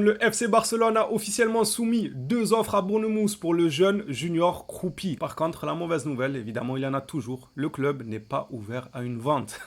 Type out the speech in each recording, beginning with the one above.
Le FC Barcelone a officiellement soumis 2 offres à Bournemouth pour le jeune junior Kroupi. Par contre, la mauvaise nouvelle, évidemment, il y en a toujours. Le club n'est pas ouvert à une vente.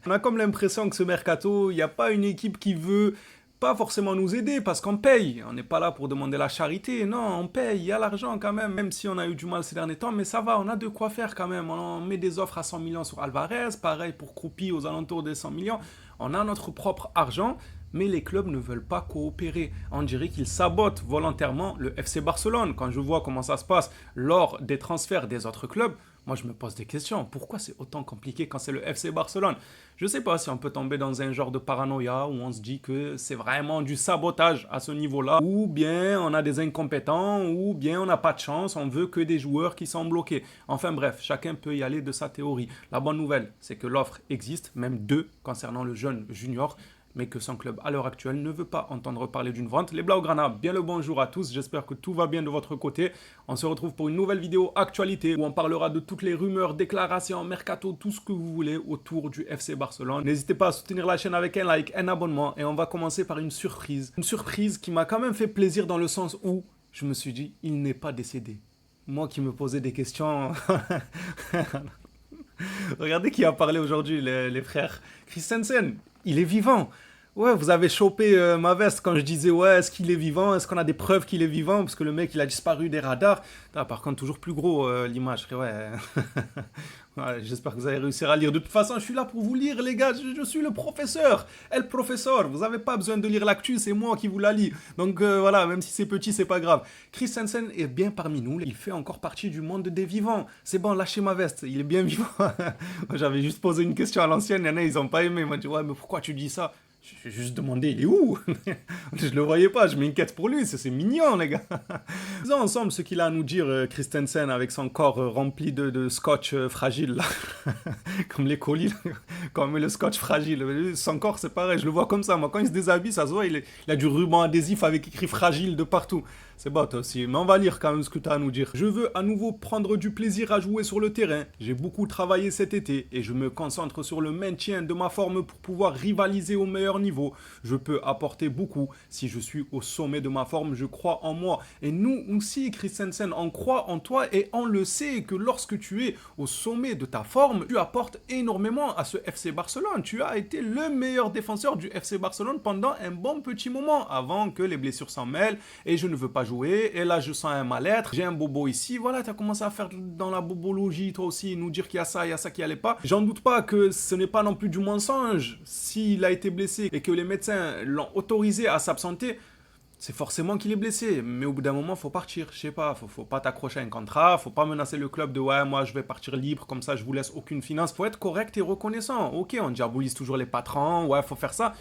On a comme l'impression que ce mercato, il n'y a pas une équipe qui veut pas forcément nous aider parce qu'on paye. On n'est pas là pour demander la charité. Non, on paye. Il y a l'argent quand même si on a eu du mal ces derniers temps. Mais ça va, on a de quoi faire quand même. On met des offres à 100 millions sur Alvarez. Pareil pour Kroupi aux alentours des 100 millions. On a notre propre argent. Mais les clubs ne veulent pas coopérer. On dirait qu'ils sabotent volontairement le FC Barcelone. Quand je vois comment ça se passe lors des transferts des autres clubs, moi je me pose des questions. Pourquoi c'est autant compliqué quand c'est le FC Barcelone? Je ne sais pas si on peut tomber dans un genre de paranoïa où on se dit que c'est vraiment du sabotage à ce niveau-là, ou bien on a des incompétents, ou bien on n'a pas de chance, on veut que des joueurs qui sont bloqués. Enfin bref, chacun peut y aller de sa théorie. La bonne nouvelle, c'est que l'offre existe, même 2 concernant le jeune junior, mais que son club à l'heure actuelle ne veut pas entendre parler d'une vente. Les Blaugrana, bien le bonjour à tous, j'espère que tout va bien de votre côté. On se retrouve pour une nouvelle vidéo actualité où on parlera de toutes les rumeurs, déclarations, mercato, tout ce que vous voulez autour du FC Barcelone. N'hésitez pas à soutenir la chaîne avec un like, un abonnement et on va commencer par une surprise. Une surprise qui m'a quand même fait plaisir dans le sens où je me suis dit, il n'est pas décédé. Moi qui me posais des questions... Regardez qui a parlé aujourd'hui, les frères Christensen. Il est vivant. Ouais, vous avez chopé ma veste quand je disais ouais, est-ce qu'il est vivant? Est-ce qu'on a des preuves qu'il est vivant? Parce que le mec, il a disparu des radars. Ah, par contre, toujours plus gros l'image. Ouais. Ouais, j'espère que vous allez réussir à lire. De toute façon, je suis là pour vous lire, les gars. Je suis le professeur. El professeur. Vous n'avez pas besoin de lire l'actu, c'est moi qui vous la lis. Donc voilà, même si c'est petit, c'est pas grave. Christensen est bien parmi nous. Il fait encore partie du monde des vivants. C'est bon, lâchez ma veste. Il est bien vivant. J'avais juste posé une question à l'ancienne. Il y en a, ils n'ont pas aimé. Ils m'ont dit ouais, mais pourquoi tu dis ça? J'ai juste demandé, il est où? Je le voyais pas, je m'inquiète pour lui, c'est mignon, les gars. Faisons ensemble ce qu'il a à nous dire, Christensen, avec son corps rempli de scotch fragile, là. Comme les colis, comme le scotch fragile. Son corps, c'est pareil, je le vois comme ça. Moi, quand il se déshabille, ça se voit, il a du ruban adhésif avec écrit fragile de partout. C'est bon, toi aussi. Mais on va lire quand même ce que tu as à nous dire. Je veux à nouveau prendre du plaisir à jouer sur le terrain. J'ai beaucoup travaillé cet été et je me concentre sur le maintien de ma forme pour pouvoir rivaliser au meilleur niveau. Je peux apporter beaucoup. Si je suis au sommet de ma forme, je crois en moi. Et nous aussi, Christensen, on croit en toi et on le sait que lorsque tu es au sommet de ta forme, tu apportes énormément à ce FC Barcelone. Tu as été le meilleur défenseur du FC Barcelone pendant un bon petit moment avant que les blessures s'en mêlent et je ne veux pas jouer. Et là, je sens un mal-être. J'ai un bobo ici. Voilà, tu as commencé à faire dans la bobologie, toi aussi, nous dire qu'il y a ça qui allait pas. J'en doute pas que ce n'est pas non plus du mensonge. S'il a été blessé et que les médecins l'ont autorisé à s'absenter, c'est forcément qu'il est blessé. Mais au bout d'un moment, faut partir. Je sais pas, faut pas t'accrocher à un contrat, faut pas menacer le club de ouais, moi je vais partir libre, comme ça je vous laisse aucune finance. Faut être correct et reconnaissant. Ok, on diabolise toujours les patrons, ouais, faut faire ça.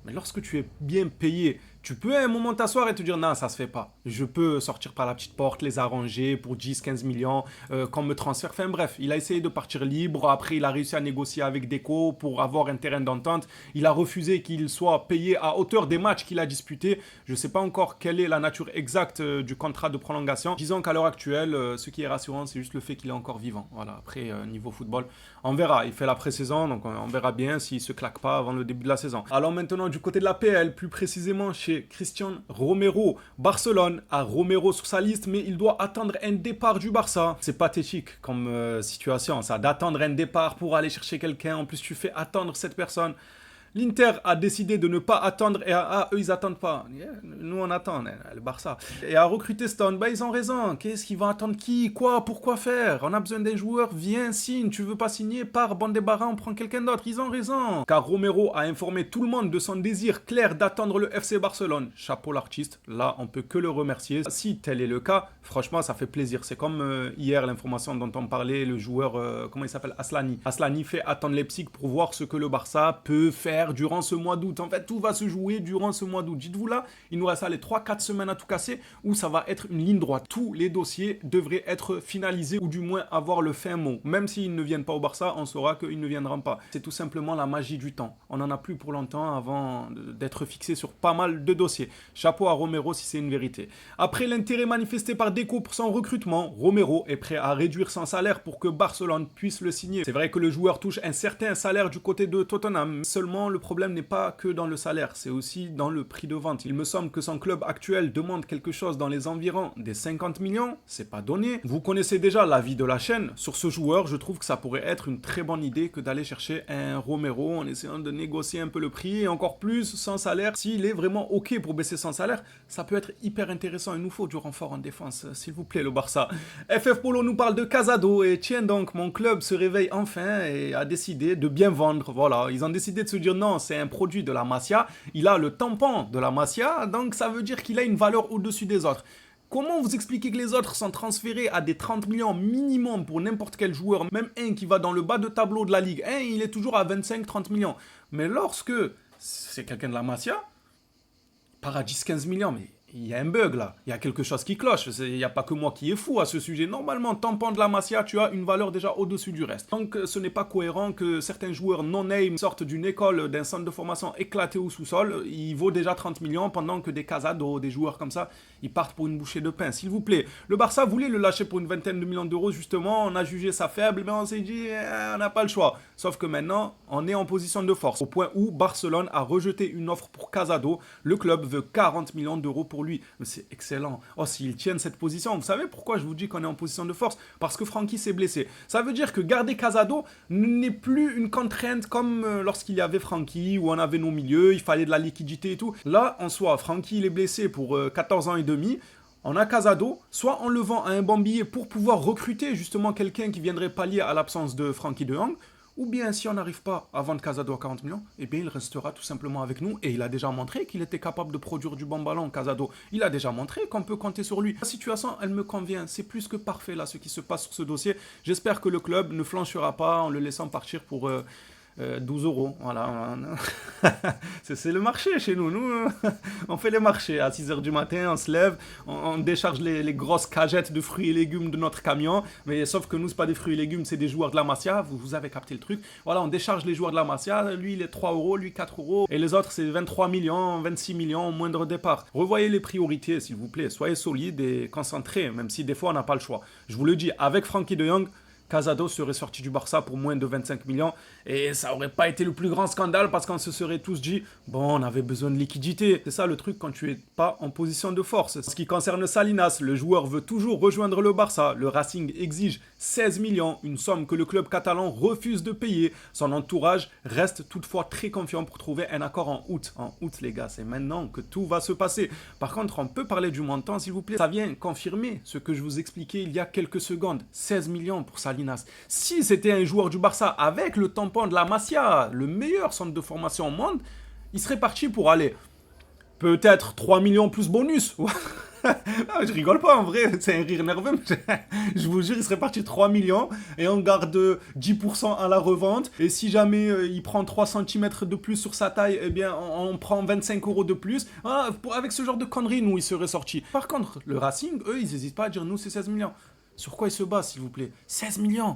Mais lorsque tu es bien payé, tu peux à un moment t'asseoir et te dire non, ça se fait pas. Je peux sortir par la petite porte, les arranger pour 10, 15 millions, qu'on me transfère. Enfin bref, il a essayé de partir libre. Après, il a réussi à négocier avec Deco pour avoir un terrain d'entente. Il a refusé qu'il soit payé à hauteur des matchs qu'il a disputés. Je ne sais pas encore quelle est la nature exacte du contrat de prolongation. Disons qu'à l'heure actuelle, ce qui est rassurant, c'est juste le fait qu'il est encore vivant. Voilà, après, niveau football, on verra. Il fait la pré-saison, donc on verra bien s'il se claque pas avant le début de la saison. Alors maintenant, du côté de la PL, plus précisément chez Christian Romero. Barcelone a Romero sur sa liste, mais il doit attendre un départ du Barça. C'est pathétique comme situation, ça, d'attendre un départ pour aller chercher quelqu'un. En plus, tu fais attendre cette personne. L'Inter a décidé de ne pas attendre et eux ils attendent pas. Yeah, nous on attend, le Barça. Et a recruté Stone, ils ont raison. Qu'est-ce qu'ils vont attendre qui? Quoi? Pourquoi faire? On a besoin d'un joueur, viens, signe. Tu veux pas signer? Pars, bande débarras, on prend quelqu'un d'autre. Ils ont raison. Car Romero a informé tout le monde de son désir clair d'attendre le FC Barcelone. Chapeau l'artiste, là on peut que le remercier. Si tel est le cas, franchement ça fait plaisir. C'est comme hier l'information dont on parlait, le joueur, comment il s'appelle? Aslani. Aslani fait attendre Leipzig pour voir ce que le Barça peut faire durant ce mois d'août. En fait, tout va se jouer durant ce mois d'août. Dites-vous là, il nous reste les 3-4 semaines à tout casser où ça va être une ligne droite. Tous les dossiers devraient être finalisés ou du moins avoir le fin mot. Même s'ils ne viennent pas au Barça, on saura qu'ils ne viendront pas. C'est tout simplement la magie du temps. On n'en a plus pour longtemps avant d'être fixé sur pas mal de dossiers. Chapeau à Romero si c'est une vérité. Après l'intérêt manifesté par Deco pour son recrutement, Romero est prêt à réduire son salaire pour que Barcelone puisse le signer. C'est vrai que le joueur touche un certain salaire du côté de Tottenham. Seulement, le problème n'est pas que dans le salaire, c'est aussi dans le prix de vente. Il me semble que son club actuel demande quelque chose dans les environs des 50 millions, c'est pas donné. Vous connaissez déjà l'avis de la chaîne. Sur ce joueur, je trouve que ça pourrait être une très bonne idée que d'aller chercher un Romero en essayant de négocier un peu le prix et encore plus sans salaire. S'il est vraiment OK pour baisser son salaire, ça peut être hyper intéressant. Il nous faut du renfort en défense, s'il vous plaît, le Barça. FF Polo nous parle de Casado et tiens donc, mon club se réveille enfin et a décidé de bien vendre. Voilà, ils ont décidé de se dire non, c'est un produit de la Masia, il a le tampon de la Masia, donc ça veut dire qu'il a une valeur au-dessus des autres. Comment vous expliquez que les autres sont transférés à des 30 millions minimum pour n'importe quel joueur, même un qui va dans le bas de tableau de la Ligue 1, il est toujours à 25-30 millions. Mais lorsque c'est quelqu'un de la Masia, part à 10-15 millions, mais il y a un bug là, il y a quelque chose qui cloche, il n'y a pas que moi qui est fou à ce sujet. Normalement, tampon de la Masia, tu as une valeur déjà au-dessus du reste. Donc ce n'est pas cohérent que certains joueurs non-name sortent d'une école, d'un centre de formation éclaté au sous-sol, il vaut déjà 30 millions pendant que des Casado, des joueurs comme ça, ils partent pour une bouchée de pain. S'il vous plaît, le Barça voulait le lâcher pour une vingtaine de millions d'euros justement, on a jugé ça faible, mais on s'est dit, on n'a pas le choix. Sauf que maintenant, on est en position de force, au point où Barcelone a rejeté une offre pour Casado, le club veut 40 millions d'euros pour lui. Mais c'est excellent. Oh, s'ils tiennent cette position, vous savez pourquoi je vous dis qu'on est en position de force? Parce que Francky s'est blessé. Ça veut dire que garder Casado n'est plus une contrainte comme lorsqu'il y avait Francky, où on avait nos milieux, il fallait de la liquidité et tout. Là, en soi, Francky, il est blessé pour 14 ans et demi. On a Casado, soit on le vend à un bon billet pour pouvoir recruter justement quelqu'un qui viendrait pallier à l'absence de Francky de Jong, ou bien si on n'arrive pas à vendre Casado à 40 millions, eh bien il restera tout simplement avec nous et il a déjà montré qu'il était capable de produire du bon ballon, Casado. Il a déjà montré qu'on peut compter sur lui. La situation, elle me convient, c'est plus que parfait là ce qui se passe sur ce dossier. J'espère que le club ne flanchera pas en le laissant partir pour 12 euros. Voilà. C'est le marché chez nous. Nous, on fait les marchés. À 6 h du matin, on se lève, on décharge les grosses cagettes de fruits et légumes de notre camion. Mais sauf que nous, c'est pas des fruits et légumes, c'est des joueurs de la Masia. Vous avez capté le truc. Voilà, on décharge les joueurs de la Masia. Lui, il est 3 euros, lui, 4 euros. Et les autres, c'est 23 millions, 26 millions, moindre départ. Revoyez les priorités, s'il vous plaît. Soyez solides et concentrés, même si des fois, on n'a pas le choix. Je vous le dis, avec Francky de Jong, Casado serait sorti du Barça pour moins de 25 millions et ça aurait pas été le plus grand scandale parce qu'on se serait tous dit bon, on avait besoin de liquidité. C'est ça le truc quand tu es pas en position de force. Ce qui concerne Salinas, le joueur veut toujours rejoindre le Barça. Le Racing exige 16 millions, une somme que le club catalan refuse de payer. Son entourage reste toutefois très confiant pour trouver un accord en août. En août, les gars, c'est maintenant que tout va se passer. Par contre, on peut parler du montant, s'il vous plaît. Ça vient confirmer ce que je vous expliquais il y a quelques secondes. 16 millions pour Salinas. Si c'était un joueur du Barça avec le tampon de la Masia, le meilleur centre de formation au monde, il serait parti pour aller peut-être 3 millions plus bonus. Ah, je rigole pas en vrai, c'est un rire nerveux. Je vous jure, il serait parti 3 millions et on garde 10% à la revente. Et si jamais il prend 3 cm de plus sur sa taille, eh bien on prend 25 € de plus. Ah, avec ce genre de conneries, nous, il serait sorti. Par contre, le Racing, eux, ils n'hésitent pas à dire nous, c'est 16 millions. Sur quoi il se base, s'il vous plaît? 16 millions.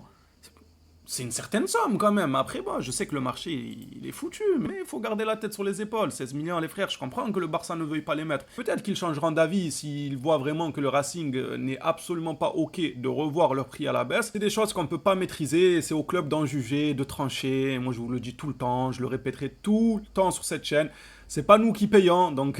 C'est une certaine somme quand même. Après, bon, je sais que le marché, il est foutu, mais il faut garder la tête sur les épaules. 16 millions, les frères, je comprends que le Barça ne veuille pas les mettre. Peut-être qu'ils changeront d'avis s'ils voient vraiment que le Racing n'est absolument pas OK de revoir leur prix à la baisse. C'est des choses qu'on ne peut pas maîtriser, c'est au club d'en juger, de trancher. Moi, je vous le dis tout le temps, je le répéterai tout le temps sur cette chaîne. C'est pas nous qui payons, donc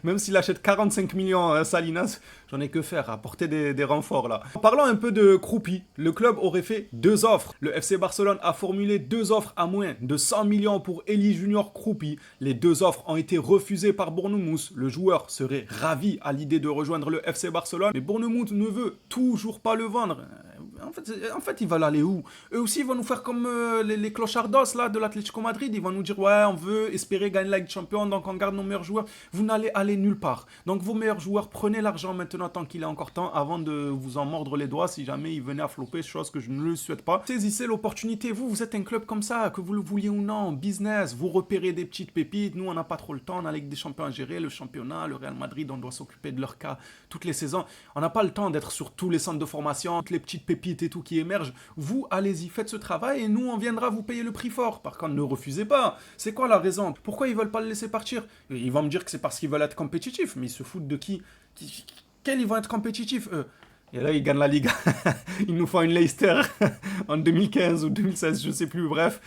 même s'il achète 45 millions Salinas, j'en ai que faire, apporter des renforts là. Parlons un peu de Kroupi. Le club aurait fait 2 offres. Le FC Barcelone a formulé 2 offres à moins de 100 millions pour Eli Junior Kroupi. Les 2 offres ont été refusées par Bournemouth. Le joueur serait ravi à l'idée de rejoindre le FC Barcelone, mais Bournemouth ne veut toujours pas le vendre. En fait, ils veulent aller où? Eux aussi, ils vont nous faire comme les clochardos là, de l'Atlético Madrid. Ils vont nous dire, ouais, on veut espérer gagner la Ligue des Champions, donc on garde nos meilleurs joueurs. Vous n'allez aller nulle part. Donc vos meilleurs joueurs, prenez l'argent maintenant tant qu'il est encore temps, avant de vous en mordre les doigts si jamais ils venaient à flopper, chose que je ne le souhaite pas. Saisissez l'opportunité. Vous êtes un club comme ça, que vous le vouliez ou non, business. Vous repérez des petites pépites. Nous, on n'a pas trop le temps. On a la Ligue des Champions à gérer, le championnat, le Real Madrid, on doit s'occuper de leur cas toutes les saisons. On n'a pas le temps d'être sur tous les centres de formation, toutes les petites pépites et tout qui émergent. Vous, allez-y, faites ce travail et nous, on viendra vous payer le prix fort. Par contre, ne refusez pas. C'est quoi la raison? Pourquoi ils veulent pas le laisser partir? Ils vont me dire que c'est parce qu'ils veulent être compétitifs, mais ils se foutent de qui? Quels ils vont être compétitifs, eux? Et là, ils gagnent la Liga. Ils nous font une Leicester en 2015 ou 2016, je sais plus, bref.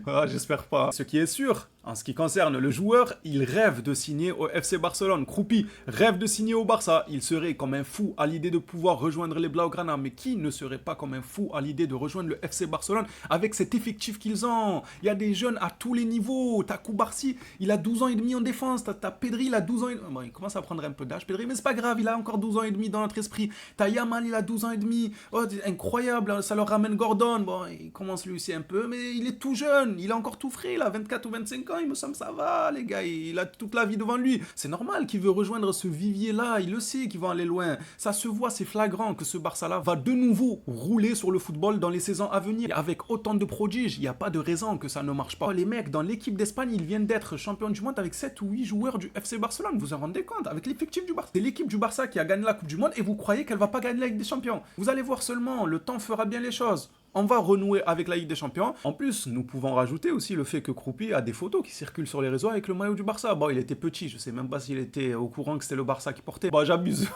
Ah, j'espère pas. Ce qui est sûr, en ce qui concerne le joueur, il rêve de signer au FC Barcelone. Kroupi rêve de signer au Barça. Il serait comme un fou à l'idée de pouvoir rejoindre les Blaugrana. Mais qui ne serait pas comme un fou à l'idée de rejoindre le FC Barcelone avec cet effectif qu'ils ont? Il y a des jeunes à tous les niveaux. T'as Koubarsi, il a 12 ans et demi en défense. T'as Pedri, il a 12 ans et demi. Bon, il commence à prendre un peu d'âge, Pedri, mais c'est pas grave, il a encore 12 ans et demi dans notre esprit. T'as Yamal, il a 12 ans et demi. Oh, incroyable, ça leur ramène Gordon. Bon, il commence lui aussi un peu, mais il est tout jeune. Il est encore tout frais, il a 24 ou 25 ans. Il me semble ça va, les gars. Il a toute la vie devant lui. C'est normal qu'il veut rejoindre ce vivier-là. Il le sait qu'ils vont aller loin. Ça se voit, c'est flagrant que ce Barça-là va de nouveau rouler sur le football dans les saisons à venir. Et avec autant de prodiges, il n'y a pas de raison que ça ne marche pas. Les mecs, dans l'équipe d'Espagne, ils viennent d'être champions du monde avec 7 ou 8 joueurs du FC Barcelone. Vous vous en rendez compte? Avec l'effectif du Barça. C'est l'équipe du Barça qui a gagné la Coupe du Monde et vous croyez qu'elle va pas gagner la Ligue des Champions. Vous allez voir seulement, le temps fera bien les choses. On va renouer avec la Ligue des Champions. En plus, nous pouvons rajouter aussi le fait que Kroupi a des photos qui circulent sur les réseaux avec le maillot du Barça. Bon, il était petit, je sais même pas s'il était au courant que c'était le Barça qui portait. Bon, j'abuse.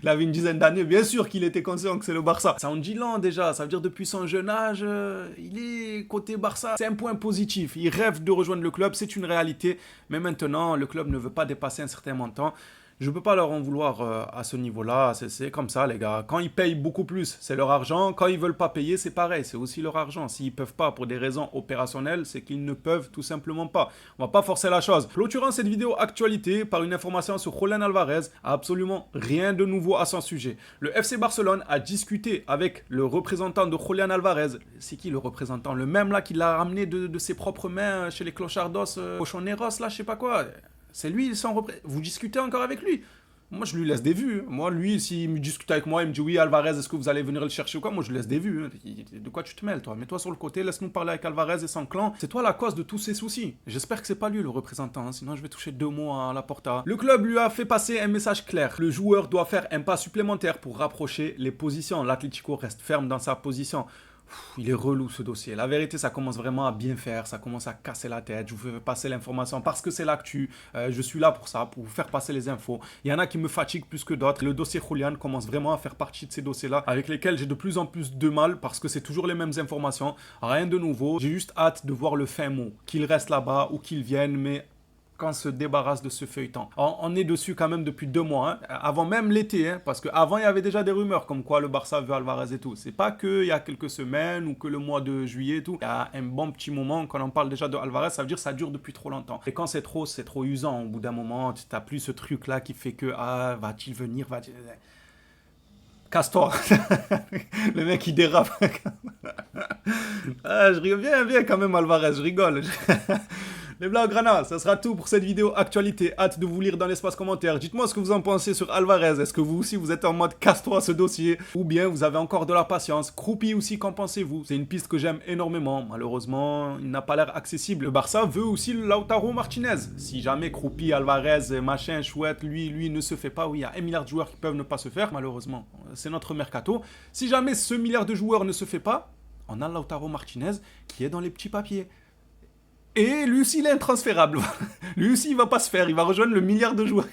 Il avait une dizaine d'années, bien sûr qu'il était conscient que c'est le Barça. Ça en dit long déjà, ça veut dire depuis son jeune âge, il est côté Barça. C'est un point positif, il rêve de rejoindre le club, c'est une réalité. Mais maintenant, le club ne veut pas dépasser un certain montant. Je ne peux pas leur en vouloir à ce niveau-là, c'est comme ça les gars. Quand ils payent beaucoup plus, c'est leur argent. Quand ils veulent pas payer, c'est pareil, c'est aussi leur argent. S'ils peuvent pas pour des raisons opérationnelles, c'est qu'ils ne peuvent tout simplement pas. On va pas forcer la chose. Clôturant cette vidéo actualité par une information sur Julián Alvarez, absolument rien de nouveau à son sujet. Le FC Barcelone a discuté avec le représentant de Julián Alvarez. C'est qui le représentant? Le même là qui l'a ramené de ses propres mains chez les clochardos, Cochoneros là, je sais pas quoi. C'est lui, vous discutez encore avec lui. Moi, je lui laisse des vues. Moi, lui, s'il me discute avec moi, il me dit oui, Alvarez, est-ce que vous allez venir le chercher ou quoi? Moi, je lui laisse des vues. De quoi tu te mêles, toi? Mets-toi sur le côté, laisse-nous parler avec Alvarez et son clan. C'est toi la cause de tous ces soucis. J'espère que c'est pas lui le représentant, sinon je vais toucher 2 mots à la Porta. Le club lui a fait passer un message clair. Le joueur doit faire un pas supplémentaire pour rapprocher les positions. L'Atlético reste ferme dans sa position. Il est relou ce dossier. La vérité, ça commence vraiment à bien faire. Ça commence à casser la tête. Je vous fais passer l'information parce que c'est l'actu. Je suis là pour ça, pour vous faire passer les infos. Il y en a qui me fatiguent plus que d'autres. Le dossier Julián commence vraiment à faire partie de ces dossiers-là avec lesquels j'ai de plus en plus de mal parce que c'est toujours les mêmes informations. Rien de nouveau. J'ai juste hâte de voir le fin mot. Qu'il reste là-bas ou qu'il vienne, mais quand on se débarrasse de ce feuilleton. On est dessus quand même depuis 2 mois, hein, avant même l'été, hein, parce qu'avant il y avait déjà des rumeurs comme quoi le Barça veut Alvarez et tout. C'est pas qu'il y a quelques semaines ou que le mois de juillet et tout. Il y a un bon petit moment, quand on parle déjà de Alvarez, ça veut dire que ça dure depuis trop longtemps. Et quand c'est trop usant. Au bout d'un moment, tu n'as plus ce truc-là qui fait que, ah, va-t-il venir, casse-toi. Le mec il dérape. Ah, je reviens bien quand même Alvarez, je rigole. Les Blaugrana, ça sera tout pour cette vidéo actualité. Hâte de vous lire dans l'espace commentaire. Dites-moi ce que vous en pensez sur Alvarez. Est-ce que vous aussi vous êtes en mode casse-toi ce dossier? Ou bien vous avez encore de la patience? Kroupi aussi, qu'en pensez-vous? C'est une piste que j'aime énormément. Malheureusement, il n'a pas l'air accessible. Le Barça veut aussi le Lautaro Martinez. Si jamais Kroupi, Alvarez, machin, chouette, lui ne se fait pas, oui, il y a 1 milliard de joueurs qui peuvent ne pas se faire, malheureusement. C'est notre mercato. Si jamais ce milliard de joueurs ne se fait pas, on a Lautaro Martinez qui est dans les petits papiers. Et lui aussi, il est intransférable. Lui aussi, il va pas se faire. Il va rejoindre le milliard de joueurs.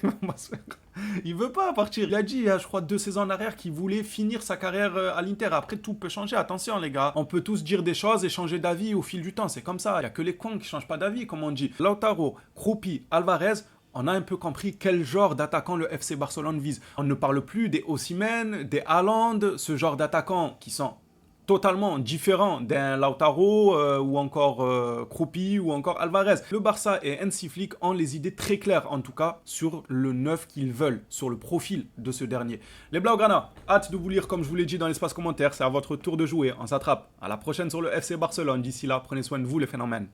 Il veut pas partir. Il a dit, je crois, 2 saisons en arrière qu'il voulait finir sa carrière à l'Inter. Après, tout peut changer. Attention, les gars. On peut tous dire des choses et changer d'avis au fil du temps. C'est comme ça. Il y a que les cons qui changent pas d'avis, comme on dit. Lautaro, Kroupi, Alvarez, on a un peu compris quel genre d'attaquant le FC Barcelone vise. On ne parle plus des Osimhen, des Haaland, ce genre d'attaquants qui sont totalement différent d'un Lautaro ou encore Kroupi ou encore Alvarez. Le Barça et Hansi Flick ont les idées très claires, en tout cas, sur le neuf qu'ils veulent, sur le profil de ce dernier. Les Blaugrana, hâte de vous lire comme je vous l'ai dit dans l'espace commentaire, c'est à votre tour de jouer, on s'attrape. À la prochaine sur le FC Barcelone, d'ici là, prenez soin de vous les phénomènes.